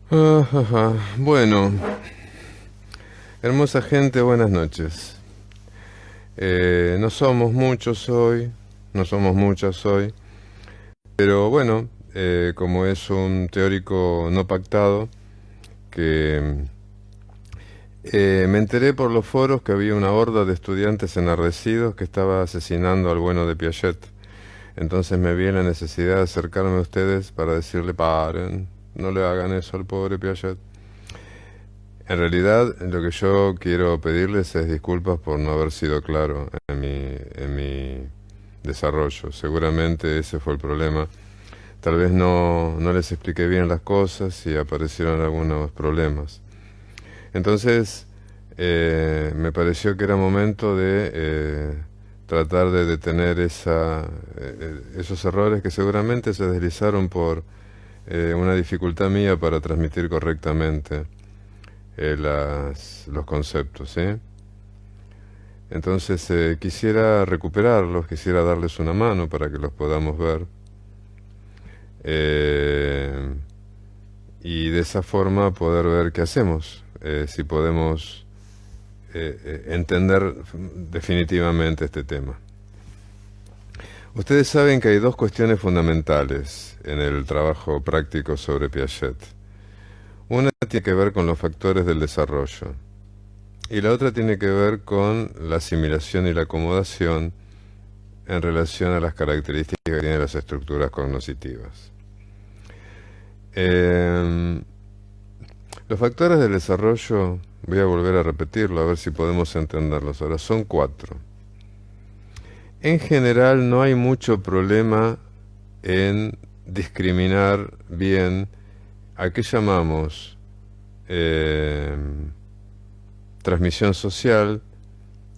Ajá. Bueno, hermosa gente, buenas noches. No somos muchos hoy, no somos muchas hoy, pero bueno, como es un teórico no pactado, que me enteré por los foros que había una horda de estudiantes enardecidos que estaba asesinando al bueno de Piaget. Entonces me vi en la necesidad de acercarme a ustedes para decirle, paren, no le hagan eso al pobre Piaget. En realidad, lo que yo quiero pedirles es disculpas por no haber sido claro en mi desarrollo. Seguramente ese fue el problema. Tal vez no les expliqué bien las cosas y aparecieron algunos problemas. Entonces, me pareció que era momento de tratar de detener esos errores que seguramente se deslizaron por una dificultad mía para transmitir correctamente los conceptos, ¿sí? Entonces quisiera recuperarlos, quisiera darles una mano para que los podamos ver. eh, y de esa forma poder ver qué hacemos, si podemos entender definitivamente este tema. Ustedes saben que hay dos cuestiones fundamentales en el trabajo práctico sobre Piaget. Una tiene que ver con los factores del desarrollo y la otra tiene que ver con la asimilación y la acomodación en relación a las características que tienen las estructuras cognitivas. Eh, los factores del desarrollo, voy a volver a repetirlo, a ver si podemos entenderlos ahora, son cuatro. En general no hay mucho problema en discriminar bien a qué llamamos eh, transmisión social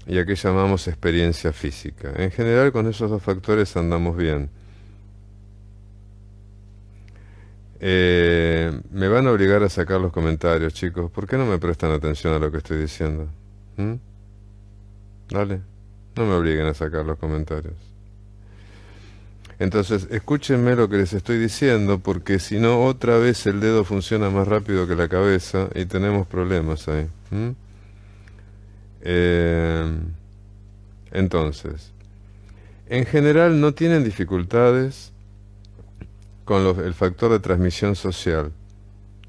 y a qué llamamos experiencia física. En general con esos dos factores andamos bien. Me van a obligar a sacar los comentarios, chicos. ¿Por qué no me prestan atención a lo que estoy diciendo? ¿Mm? Dale, no me obliguen a sacar los comentarios. Entonces, escúchenme lo que les estoy diciendo, porque si no, otra vez el dedo funciona más rápido que la cabeza y tenemos problemas ahí. ¿Mm? Eh, entonces, en general no tienen dificultades con el factor de transmisión social.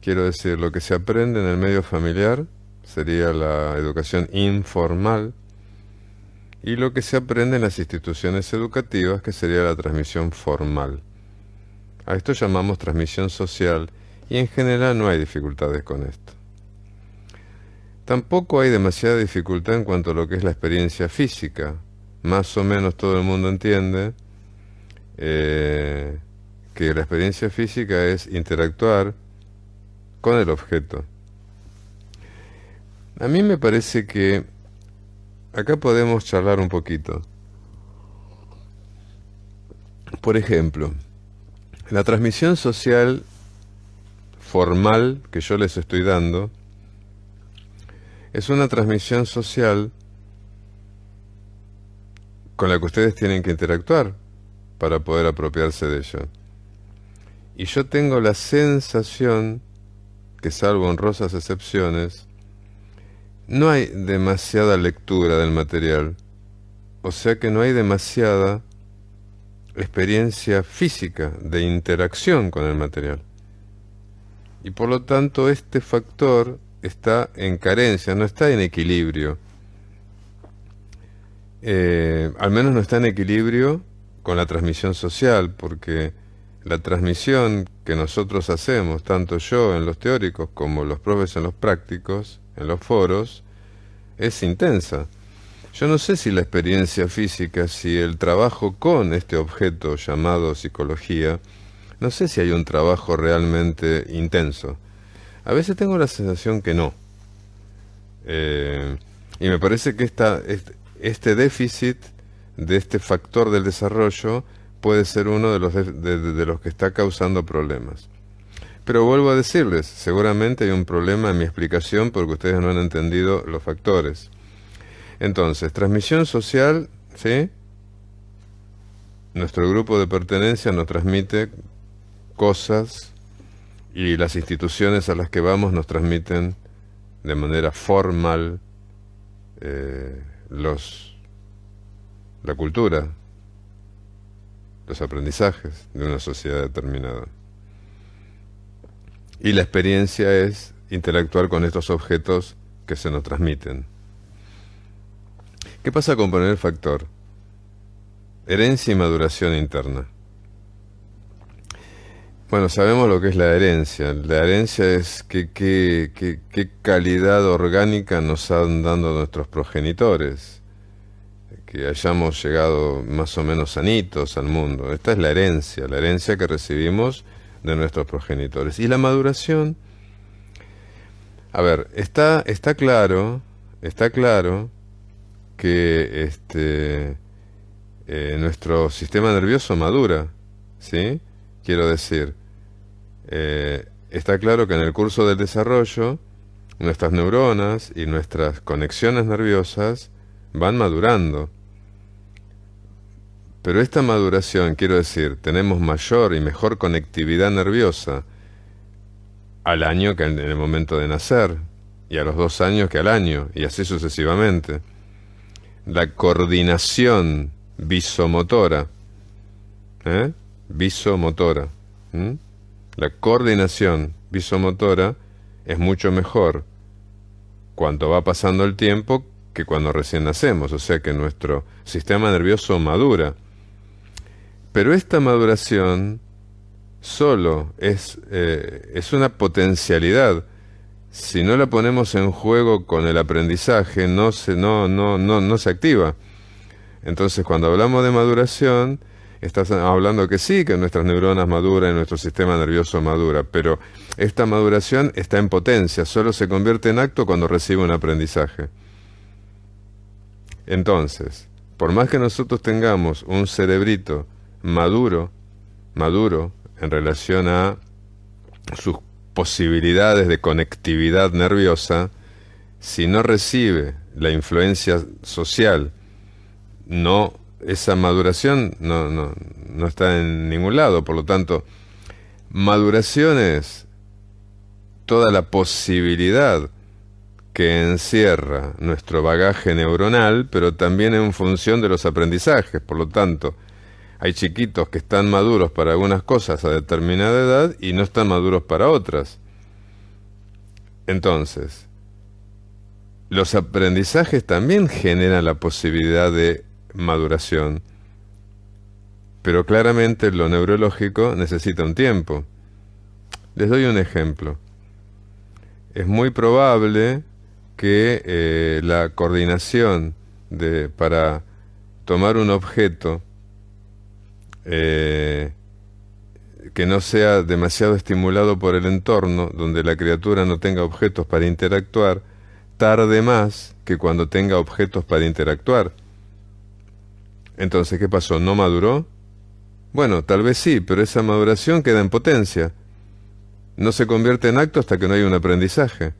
Quiero decir, lo que se aprende en el medio familiar sería la educación informal y lo que se aprende en las instituciones educativas, que sería la transmisión formal. A esto llamamos transmisión social y en general no hay dificultades con esto. Tampoco hay demasiada dificultad en cuanto a lo que es la experiencia física. Más o menos todo el mundo entiende que la experiencia física es interactuar con el objeto. A mí me parece que acá podemos charlar un poquito. Por ejemplo, la transmisión social formal que yo les estoy dando es una transmisión social con la que ustedes tienen que interactuar para poder apropiarse de ello. Y yo tengo la sensación que, salvo honrosas excepciones, no hay demasiada lectura del material, o sea que no hay demasiada experiencia física de interacción con el material. Y por lo tanto este factor está en carencia, no está en equilibrio. Al menos no está en equilibrio con la transmisión social, porque la transmisión que nosotros hacemos, tanto yo en los teóricos como los profes en los prácticos, en los foros, es intensa. Yo no sé si la experiencia física, si el trabajo con este objeto llamado psicología, no sé si hay un trabajo realmente intenso. A veces tengo la sensación que no. Y me parece que este déficit de este factor del desarrollo puede ser uno de los que está causando problemas. Pero vuelvo a decirles, seguramente hay un problema en mi explicación porque ustedes no han entendido los factores. Entonces, transmisión social, ¿sí? Nuestro grupo de pertenencia nos transmite cosas y las instituciones a las que vamos nos transmiten de manera formal la cultura, los aprendizajes de una sociedad determinada. Y la experiencia es interactuar con estos objetos que se nos transmiten. ¿Qué pasa con poner el factor? Herencia y maduración interna. Bueno, sabemos lo que es la herencia. La herencia es qué calidad orgánica nos han dado nuestros progenitores. Que hayamos llegado más o menos sanitos al mundo. Esta es la herencia que recibimos de nuestros progenitores. Y la maduración, a ver, está claro que nuestro sistema nervioso madura, ¿sí? Quiero decir, está claro que en el curso del desarrollo nuestras neuronas y nuestras conexiones nerviosas van madurando. Pero esta maduración, quiero decir, tenemos mayor y mejor conectividad nerviosa al año que en el momento de nacer, y a los 2 años que al año, y así sucesivamente. La coordinación visomotora, visomotora, la coordinación visomotora es mucho mejor cuando va pasando el tiempo que cuando recién nacemos, o sea que nuestro sistema nervioso madura. Pero esta maduración solo es una potencialidad. Si no la ponemos en juego con el aprendizaje, no se activa. Entonces, cuando hablamos de maduración, estás hablando que sí, que nuestras neuronas maduran y nuestro sistema nervioso madura, pero esta maduración está en potencia, solo se convierte en acto cuando recibe un aprendizaje. Entonces, por más que nosotros tengamos un cerebrito maduro en relación a sus posibilidades de conectividad nerviosa, si no recibe la influencia social, esa maduración no está en ningún lado. Por lo tanto, maduración es toda la posibilidad que encierra nuestro bagaje neuronal, pero también en función de los aprendizajes. Por lo tanto, hay chiquitos que están maduros para algunas cosas a determinada edad y no están maduros para otras. Entonces, los aprendizajes también generan la posibilidad de maduración, pero claramente lo neurológico necesita un tiempo. Les doy un ejemplo. Es muy probable que la coordinación para tomar un objeto que no sea demasiado estimulado por el entorno, donde la criatura no tenga objetos para interactuar, tarde más que cuando tenga objetos para interactuar. Entonces, ¿qué pasó? ¿No maduró? Bueno, tal vez sí, pero esa maduración queda en potencia. No se convierte en acto hasta que no hay un aprendizaje.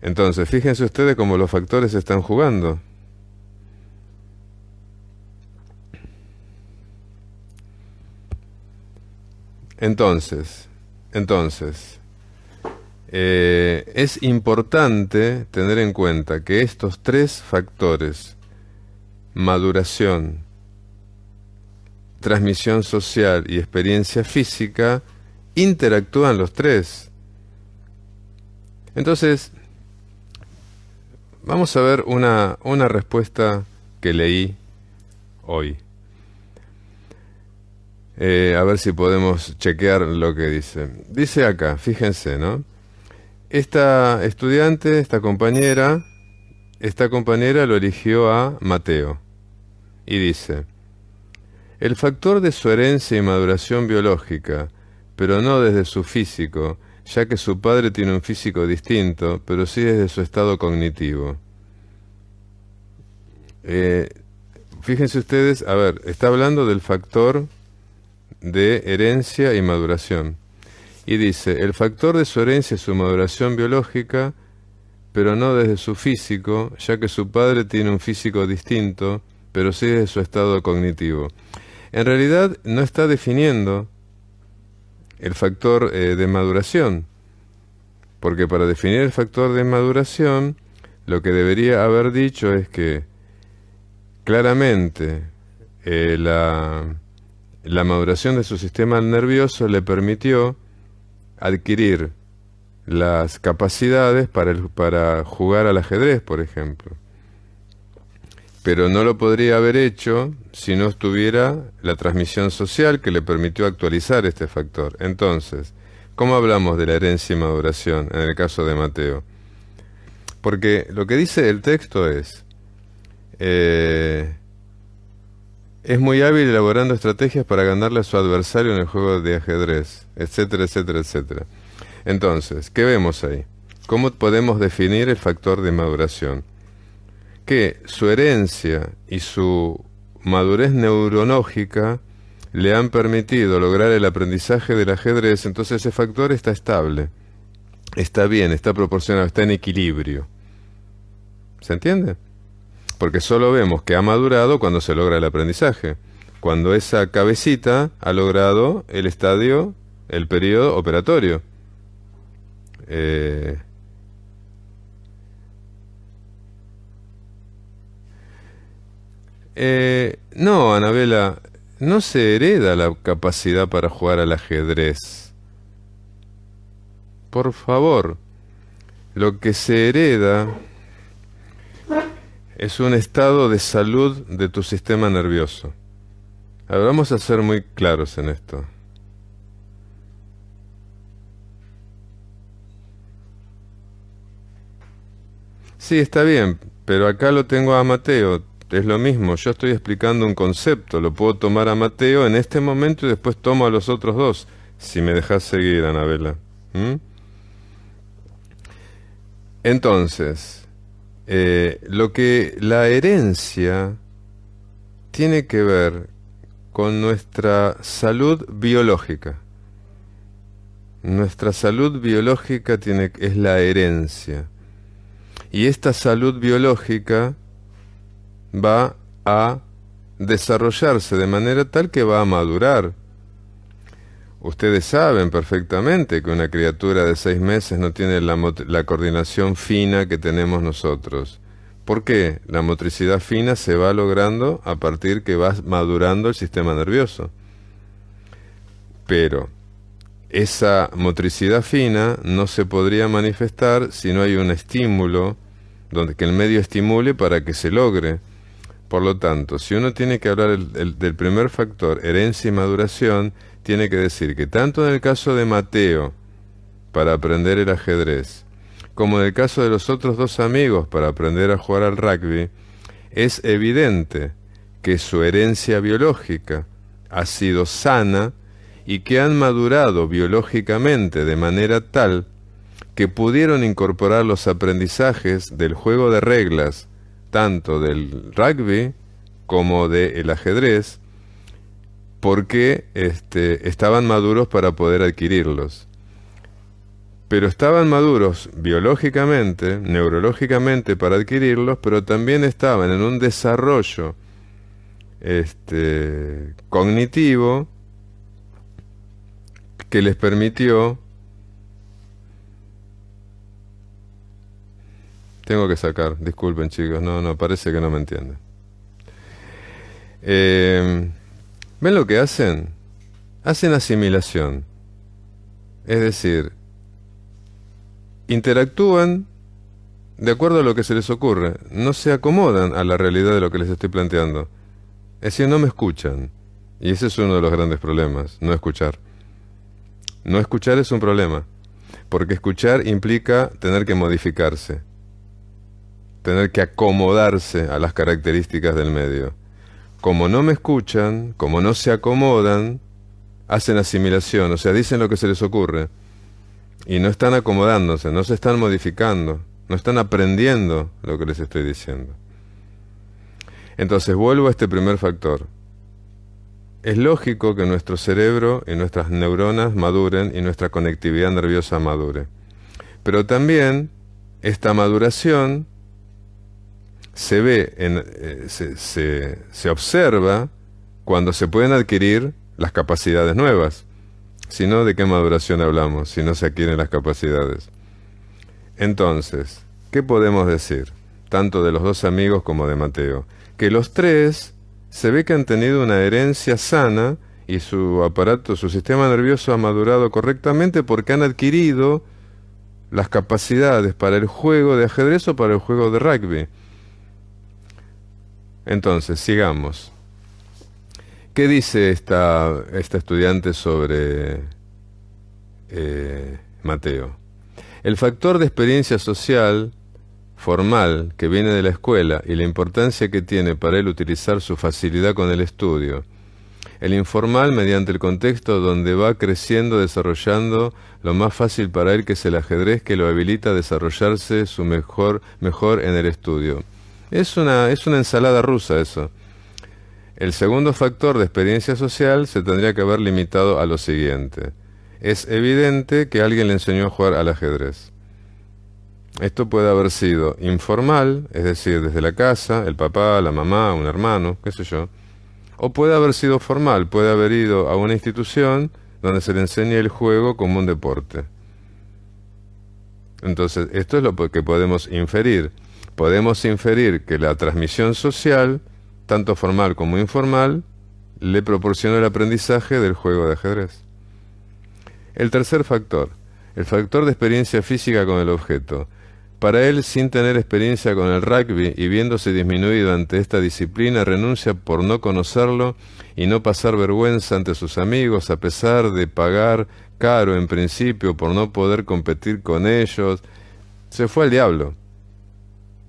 Entonces, fíjense ustedes cómo los factores están jugando. Entonces, es importante tener en cuenta que estos 3 factores, maduración, transmisión social y experiencia física, interactúan los 3. Entonces, vamos a ver una respuesta que leí hoy. A ver si podemos chequear lo que dice. Dice acá, fíjense, ¿no? Esta estudiante, esta compañera lo eligió a Mateo. Y dice: el factor de su herencia y maduración biológica, pero no desde su físico, ya que su padre tiene un físico distinto, pero sí desde su estado cognitivo. Fíjense ustedes, a ver, está hablando del factor de herencia y maduración. Y dice: el factor de su herencia y su maduración biológica, pero no desde su físico, ya que su padre tiene un físico distinto, pero sí desde su estado cognitivo. En realidad no está definiendo el factor de maduración. Porque para definir el factor de maduración, lo que debería haber dicho es que claramente la maduración de su sistema nervioso le permitió adquirir las capacidades para jugar al ajedrez, por ejemplo. Pero no lo podría haber hecho si no estuviera la transmisión social que le permitió actualizar este factor. Entonces, ¿cómo hablamos de la herencia y maduración en el caso de Mateo? Porque lo que dice el texto es muy hábil elaborando estrategias para ganarle a su adversario en el juego de ajedrez, etcétera, etcétera, etcétera. Entonces, ¿qué vemos ahí? ¿Cómo podemos definir el factor de maduración? Que su herencia y su madurez neuronógica le han permitido lograr el aprendizaje del ajedrez, entonces ese factor está estable, está bien, está proporcionado, está en equilibrio. ¿Se entiende? Porque solo vemos que ha madurado cuando se logra el aprendizaje, cuando esa cabecita ha logrado el estadio, el periodo operatorio. No, Anabela, no se hereda la capacidad para jugar al ajedrez. Por favor, lo que se hereda es un estado de salud de tu sistema nervioso. A ver, vamos a ser muy claros en esto. Sí, está bien, pero acá lo tengo a Mateo. Es lo mismo, yo estoy explicando un concepto, lo puedo tomar a Mateo en este momento y después tomo a los otros dos, si me dejas seguir, Anabela. ¿Mm? Entonces, lo que la herencia tiene que ver con nuestra salud biológica. Nuestra salud biológica es la herencia. Y esta salud biológica va a desarrollarse de manera tal que va a madurar. Ustedes saben perfectamente que una criatura de 6 meses no tiene la coordinación fina que tenemos nosotros. ¿Por qué? La motricidad fina se va logrando a partir que va madurando el sistema nervioso. Pero esa motricidad fina no se podría manifestar si no hay un estímulo, que el medio estimule para que se logre. Por lo tanto, si uno tiene que hablar del primer factor, herencia y maduración, tiene que decir que tanto en el caso de Mateo, para aprender el ajedrez, como en el caso de los otros dos amigos para aprender a jugar al rugby, es evidente que su herencia biológica ha sido sana y que han madurado biológicamente de manera tal que pudieron incorporar los aprendizajes del juego de reglas, tanto del rugby como del ajedrez, porque estaban maduros para poder adquirirlos. Pero estaban maduros biológicamente, neurológicamente para adquirirlos, pero también estaban en un desarrollo cognitivo que les permitió... Tengo que sacar, disculpen chicos, no, parece que no me entienden. ¿Ven lo que hacen? Hacen asimilación. Es decir, interactúan de acuerdo a lo que se les ocurre. No se acomodan a la realidad de lo que les estoy planteando. Es decir, no me escuchan. Y ese es uno de los grandes problemas, no escuchar. No escuchar es un problema, porque escuchar implica tener que modificarse, tener que acomodarse a las características del medio. Como no me escuchan, como no se acomodan, hacen asimilación, o sea, dicen lo que se les ocurre. Y no están acomodándose, no se están modificando, no están aprendiendo lo que les estoy diciendo. Entonces vuelvo a este primer factor. Es lógico que nuestro cerebro y nuestras neuronas maduren y nuestra conectividad nerviosa madure. Pero también esta maduración se ve, se observa cuando se pueden adquirir las capacidades nuevas. sino de qué maduración hablamos, si no se adquieren las capacidades. Entonces, ¿qué podemos decir, tanto de los dos amigos como de Mateo? Que los tres se ve que han tenido una herencia sana y su aparato, su sistema nervioso ha madurado correctamente porque han adquirido las capacidades para el juego de ajedrez o para el juego de rugby. Entonces, sigamos. ¿Qué dice esta estudiante sobre Mateo? El factor de experiencia social formal que viene de la escuela y la importancia que tiene para él utilizar su facilidad con el estudio. El informal mediante el contexto donde va creciendo, desarrollando lo más fácil para él que es el ajedrez, que lo habilita a desarrollarse su mejor en el estudio. Es una ensalada rusa eso. El segundo factor de experiencia social se tendría que haber limitado a lo siguiente. Es evidente que alguien le enseñó a jugar al ajedrez. Esto puede haber sido informal, es decir, desde la casa, el papá, la mamá, un hermano, qué sé yo. O puede haber sido formal, puede haber ido a una institución donde se le enseña el juego como un deporte. Entonces, esto es lo que podemos inferir. Podemos inferir que la transmisión social, tanto formal como informal, le proporciona el aprendizaje del juego de ajedrez. El tercer factor, el factor de experiencia física con el objeto. Para él, sin tener experiencia con el rugby y viéndose disminuido ante esta disciplina, renuncia por no conocerlo y no pasar vergüenza ante sus amigos, a pesar de pagar caro en principio por no poder competir con ellos. Se fue al diablo.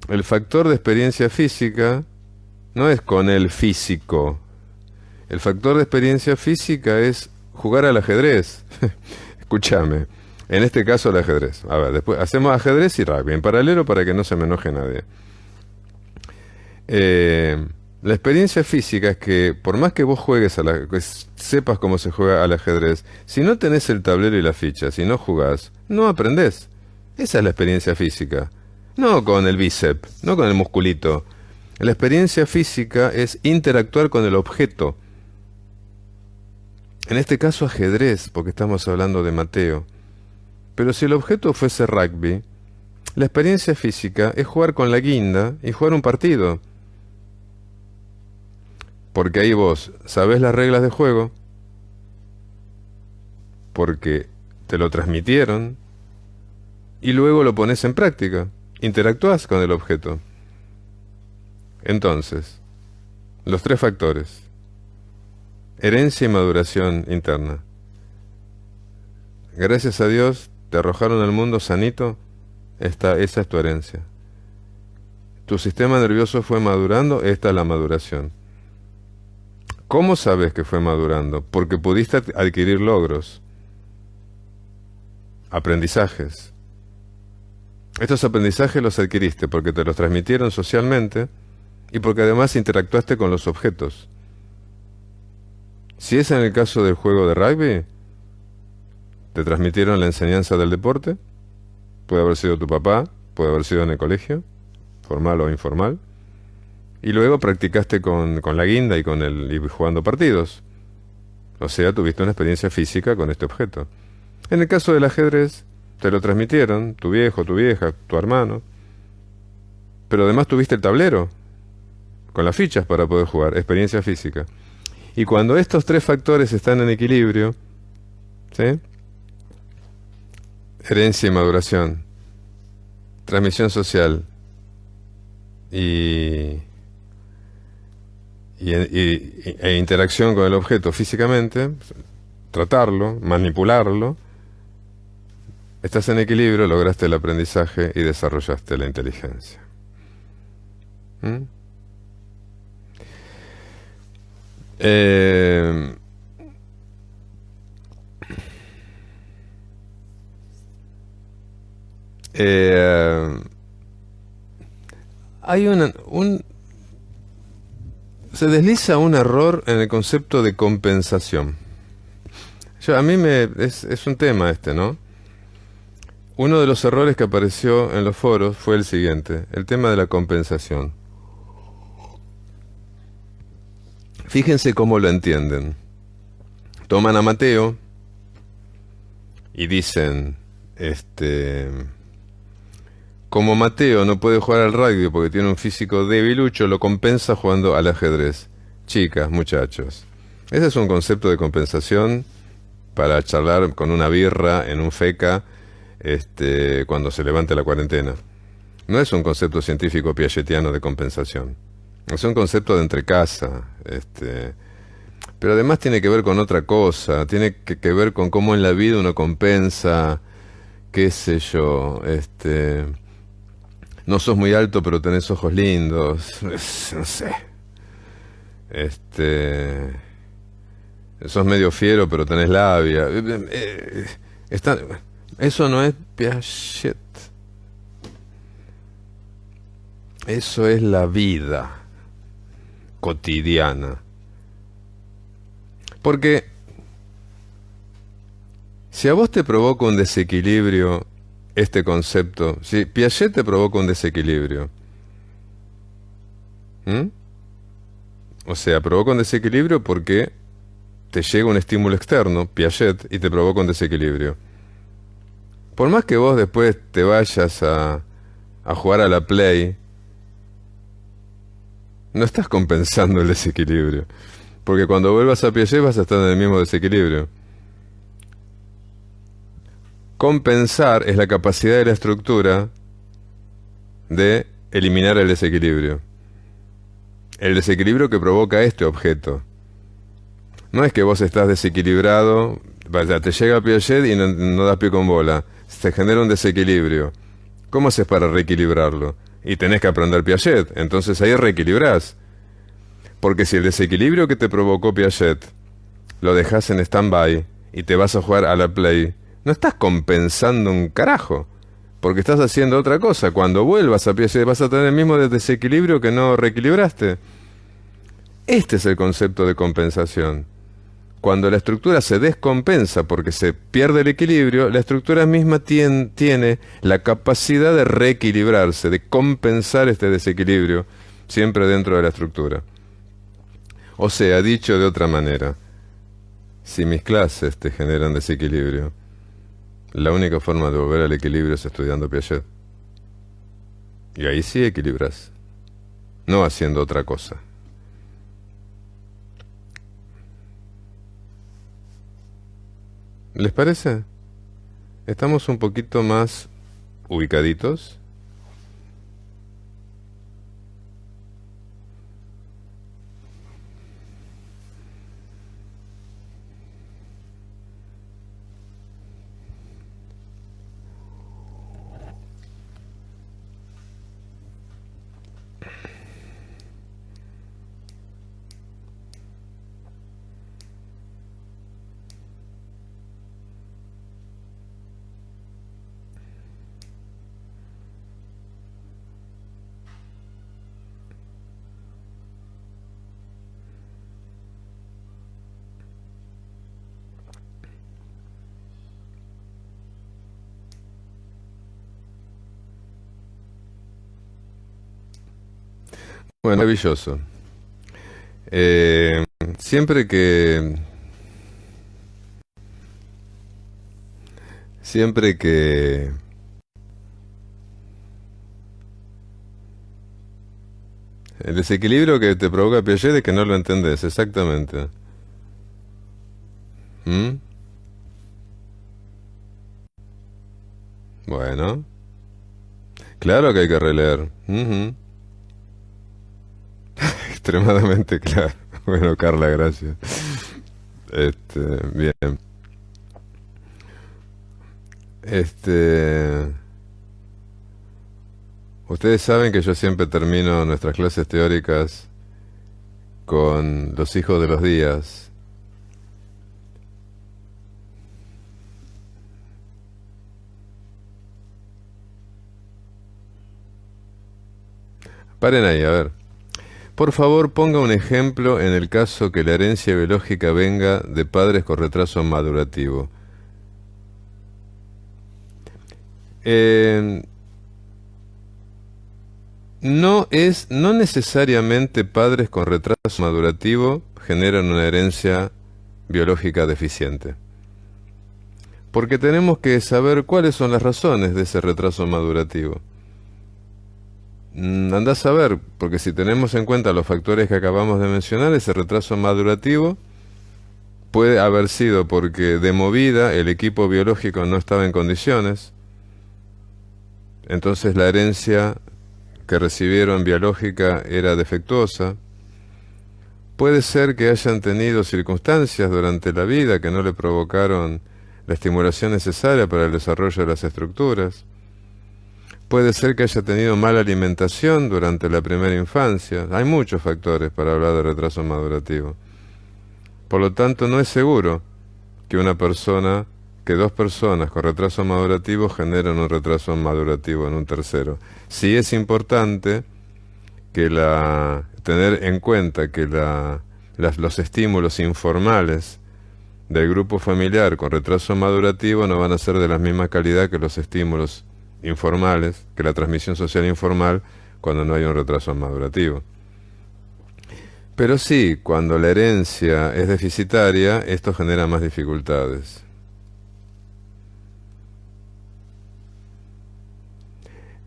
El factor de experiencia física no es con el físico. El factor de experiencia física es jugar al ajedrez. Escúchame. En este caso el ajedrez. A ver, después hacemos ajedrez y rugby en paralelo para que no se me enoje nadie. La experiencia física es que por más que vos juegues que sepas cómo se juega al ajedrez, si no tenés el tablero y la ficha, si no jugás, no aprendés. Esa es la experiencia física. No con el bíceps, no con el musculito. La experiencia física es interactuar con el objeto. En este caso ajedrez, porque estamos hablando de Mateo. Pero si el objeto fuese rugby, la experiencia física es jugar con la guinda y jugar un partido. Porque ahí vos sabés las reglas de juego, porque te lo transmitieron, y luego lo pones en práctica, interactúas con el objeto. Entonces, los tres factores: herencia y maduración interna. Gracias a Dios te arrojaron al mundo sanito, esa es tu herencia. Tu sistema nervioso fue madurando, esta es la maduración. ¿Cómo sabes que fue madurando? Porque pudiste adquirir logros, aprendizajes. Estos aprendizajes los adquiriste porque te los transmitieron socialmente y porque además interactuaste con los objetos. Si es en el caso del juego de rugby, ¿te transmitieron la enseñanza del deporte? Puede haber sido tu papá, puede haber sido en el colegio, formal o informal. Y luego practicaste con la guinda y jugando partidos. O sea, tuviste una experiencia física con este objeto. En el caso del ajedrez, te lo transmitieron, tu viejo, tu vieja, tu hermano. Pero además tuviste el tablero, con las fichas para poder jugar, experiencia física. Y cuando estos tres factores están en equilibrio, ¿sí? Herencia y maduración, transmisión social e interacción con el objeto físicamente, tratarlo, manipularlo, estás en equilibrio, lograste el aprendizaje y desarrollaste la inteligencia. ¿Mm? Hay se desliza un error en el concepto de compensación. A mí es un tema este, ¿no? Uno de los errores que apareció en los foros fue el siguiente, el tema de la compensación. Fíjense cómo lo entienden. Toman a Mateo, y dicen, como Mateo no puede jugar al rugby porque tiene un físico debilucho, lo compensa jugando al ajedrez. Chicas, muchachos, ese es un concepto de compensación para charlar con una birra en un feca, cuando se levante la cuarentena. No es un concepto científico piagetiano de compensación. Es un concepto de entrecasa, pero además tiene que ver con otra cosa, tiene que ver con cómo en la vida uno compensa, qué sé yo, no sos muy alto pero tenés ojos lindos, no sé, este, sos medio fiero pero tenés labia, está, eso no es Piaget, eso es la vida cotidiana. Porque si a vos te provoca un desequilibrio este concepto, si Piaget te provoca un desequilibrio, ¿m? O sea, provoca un desequilibrio porque te llega un estímulo externo, Piaget, y te provoca un desequilibrio. Por más que vos después te vayas a jugar a la Play, no estás compensando el desequilibrio. Porque cuando vuelvas a Piaget vas a estar en el mismo desequilibrio. Compensar es la capacidad de la estructura de eliminar el desequilibrio. El desequilibrio que provoca este objeto. No es que vos estás desequilibrado, vaya, te llega Piaget y no das pie con bola. Se genera un desequilibrio. ¿Cómo haces para reequilibrarlo? Y tenés que aprender Piaget, entonces ahí reequilibrás. Porque si el desequilibrio que te provocó Piaget lo dejas en stand-by y te vas a jugar a la Play, no estás compensando un carajo, porque estás haciendo otra cosa. Cuando vuelvas a Piaget vas a tener el mismo desequilibrio que no reequilibraste. Este es el concepto de compensación. Cuando la estructura se descompensa porque se pierde el equilibrio, la estructura misma tiene la capacidad de reequilibrarse, de compensar este desequilibrio, siempre dentro de la estructura. O sea, dicho de otra manera, si mis clases te generan desequilibrio, la única forma de volver al equilibrio es estudiando Piaget. Y ahí sí equilibras, no haciendo otra cosa. ¿Les parece? ¿Estamos un poquito más ubicaditos? Bueno, maravilloso. Eh, siempre que siempre que el desequilibrio que te provoca Piaget es que no lo entendés, exactamente. ¿Mm? Bueno, claro que hay que releer. Ujú. Extremadamente claro. Bueno, Carla, gracias. Bien. Este, ustedes saben que yo siempre termino nuestras clases teóricas con los hijos de los días. Paren ahí, a ver. Por favor, ponga un ejemplo en el caso que la herencia biológica venga de padres con retraso madurativo. Eh, no necesariamente padres con retraso madurativo generan una herencia biológica deficiente. Porque tenemos que saber cuáles son las razones de ese retraso madurativo. Andá a saber, porque si tenemos en cuenta los factores que acabamos de mencionar, ese retraso madurativo puede haber sido porque de movida el equipo biológico no estaba en condiciones, entonces la herencia que recibieron biológica era defectuosa. Puede ser que hayan tenido circunstancias durante la vida que no le provocaron la estimulación necesaria para el desarrollo de las estructuras. Puede ser que haya tenido mala alimentación durante la primera infancia. Hay muchos factores para hablar de retraso madurativo. Por lo tanto, no es seguro que que dos personas con retraso madurativo generen un retraso madurativo en un tercero. Sí es importante tener en cuenta que los estímulos informales del grupo familiar con retraso madurativo no van a ser de la misma calidad que los estímulos informales, que la transmisión social informal cuando no hay un retraso madurativo. Pero sí, cuando la herencia es deficitaria, esto genera más dificultades.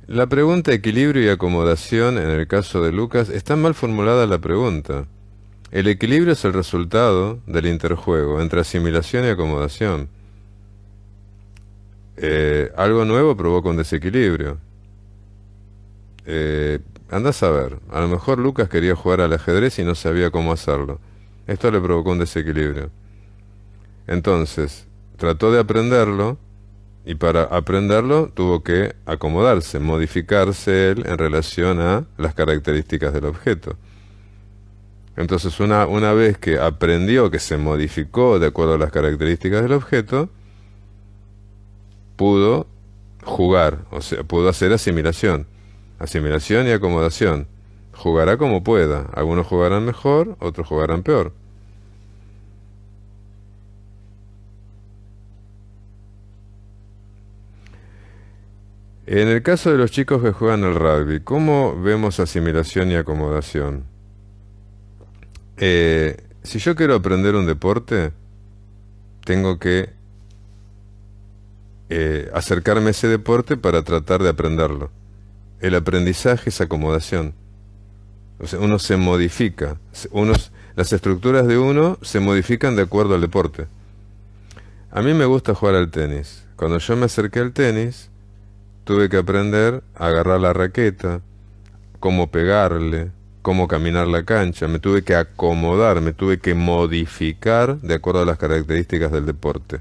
La pregunta equilibrio y acomodación en el caso de Lucas está mal formulada la pregunta. El equilibrio es el resultado del interjuego entre asimilación y acomodación. Algo nuevo provoca un desequilibrio. Anda a saber, a lo mejor Lucas quería jugar al ajedrez y no sabía cómo hacerlo. Esto le provocó un desequilibrio. Entonces, trató de aprenderlo y para aprenderlo tuvo que acomodarse, modificarse él en relación a las características del objeto. Entonces, una vez que aprendió, que se modificó de acuerdo a las características del objeto, pudo jugar, o sea, pudo hacer asimilación. Asimilación y acomodación. Jugará como pueda. Algunos jugarán mejor, otros jugarán peor. En el caso de los chicos que juegan al rugby, ¿cómo vemos asimilación y acomodación? Si yo quiero aprender un deporte, tengo que acercarme a ese deporte para tratar de aprenderlo. El aprendizaje es acomodación. O sea, uno se modifica. Las estructuras de uno se modifican de acuerdo al deporte. A mí me gusta jugar al tenis. Cuando yo me acerqué al tenis, tuve que aprender a agarrar la raqueta, cómo pegarle, cómo caminar la cancha. Me tuve que acomodar, me tuve que modificar de acuerdo a las características del deporte.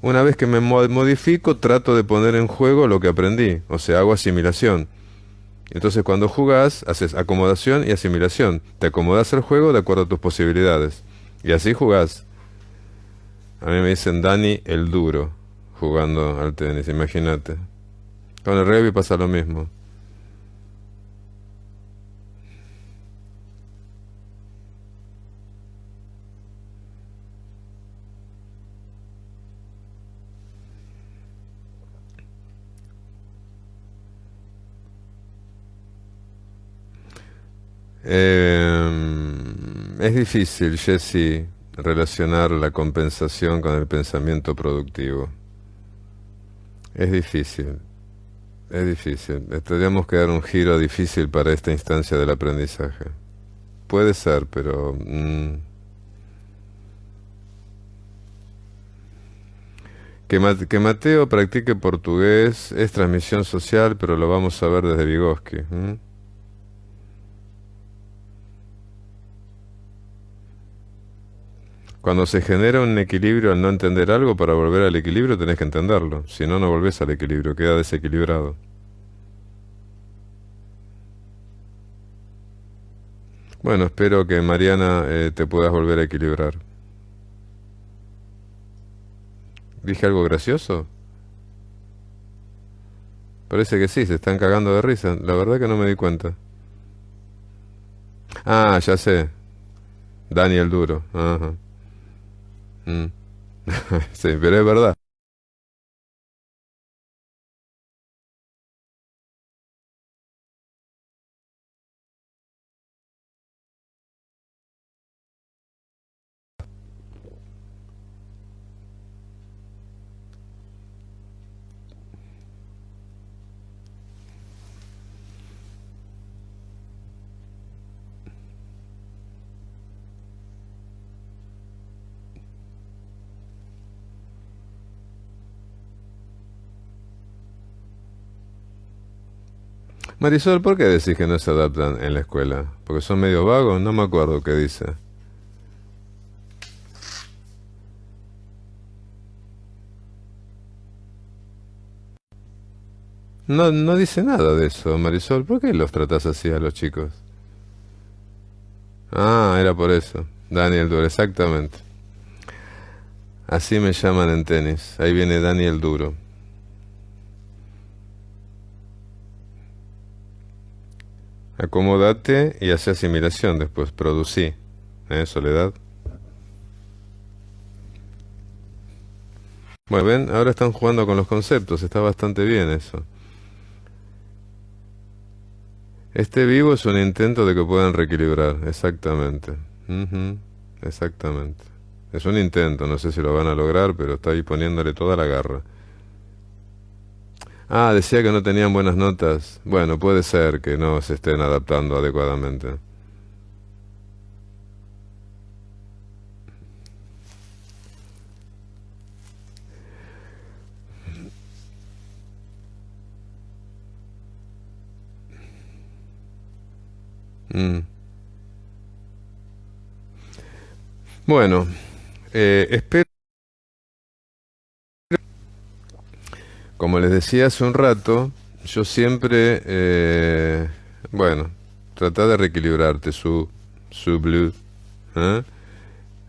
Una vez que me modifico, trato de poner en juego lo que aprendí, o sea, hago asimilación. Entonces cuando jugás, haces acomodación y asimilación. Te acomodas al juego de acuerdo a tus posibilidades. Y así jugás. A mí me dicen Dani el duro, jugando al tenis, imagínate. Con el rugby pasa lo mismo. Es difícil, Jesse, relacionar la compensación con el pensamiento productivo. Es difícil, es difícil. Tendríamos que dar un giro difícil para esta instancia del aprendizaje. Puede ser, pero que Mateo practique portugués es transmisión social, pero lo vamos a ver desde Vygotsky. Cuando se genera un equilibrio al no entender algo, para volver al equilibrio tenés que entenderlo. Si no, no volvés al equilibrio, queda desequilibrado. Bueno, espero que Mariana te puedas volver a equilibrar. ¿Dije algo gracioso? Parece que sí, se están cagando de risa. La verdad que no me di cuenta. Ah, ya sé. Daniel Duro. Ajá. Mm. Sí, pero es verdad. Marisol, ¿por qué decís que no se adaptan en la escuela? ¿Porque son medio vagos? No me acuerdo qué dice. No, no dice nada de eso, Marisol. ¿Por qué los tratás así a los chicos? Ah, era por eso. Daniel Duro, exactamente. Así me llaman en tenis. Ahí viene Daniel Duro. Acomódate y hace asimilación después. Producí. Soledad? Bueno, ven, ahora están jugando con los conceptos. Está bastante bien eso. Este vivo es un intento de que puedan reequilibrar. Exactamente. Ujú, exactamente. Es un intento. No sé si lo van a lograr, pero está ahí poniéndole toda la garra. Ah, decía que no tenían buenas notas. Bueno, puede ser que no se estén adaptando adecuadamente. Mm. Bueno, espero, como les decía hace un rato, yo siempre, bueno, trata de reequilibrarte su blue. ¿Eh?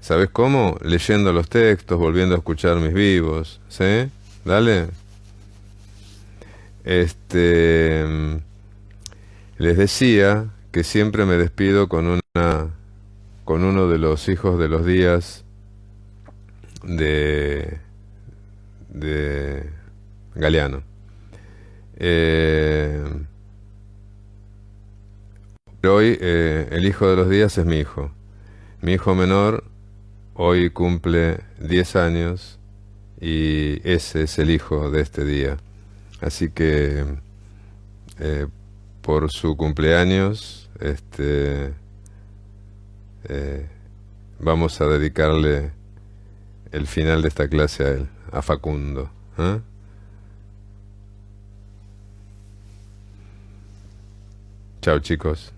¿Sabes cómo? Leyendo los textos, volviendo a escuchar mis vivos, ¿sí? Dale. Este, les decía que siempre me despido con uno de los hijos de los días de, de Galeano. Eh, pero hoy el hijo de los días es mi hijo. Mi hijo menor hoy cumple 10 años y ese es el hijo de este día. Así que eh, por su cumpleaños, eh, vamos a dedicarle el final de esta clase a él, a Facundo. ¿Eh? Chao chicos.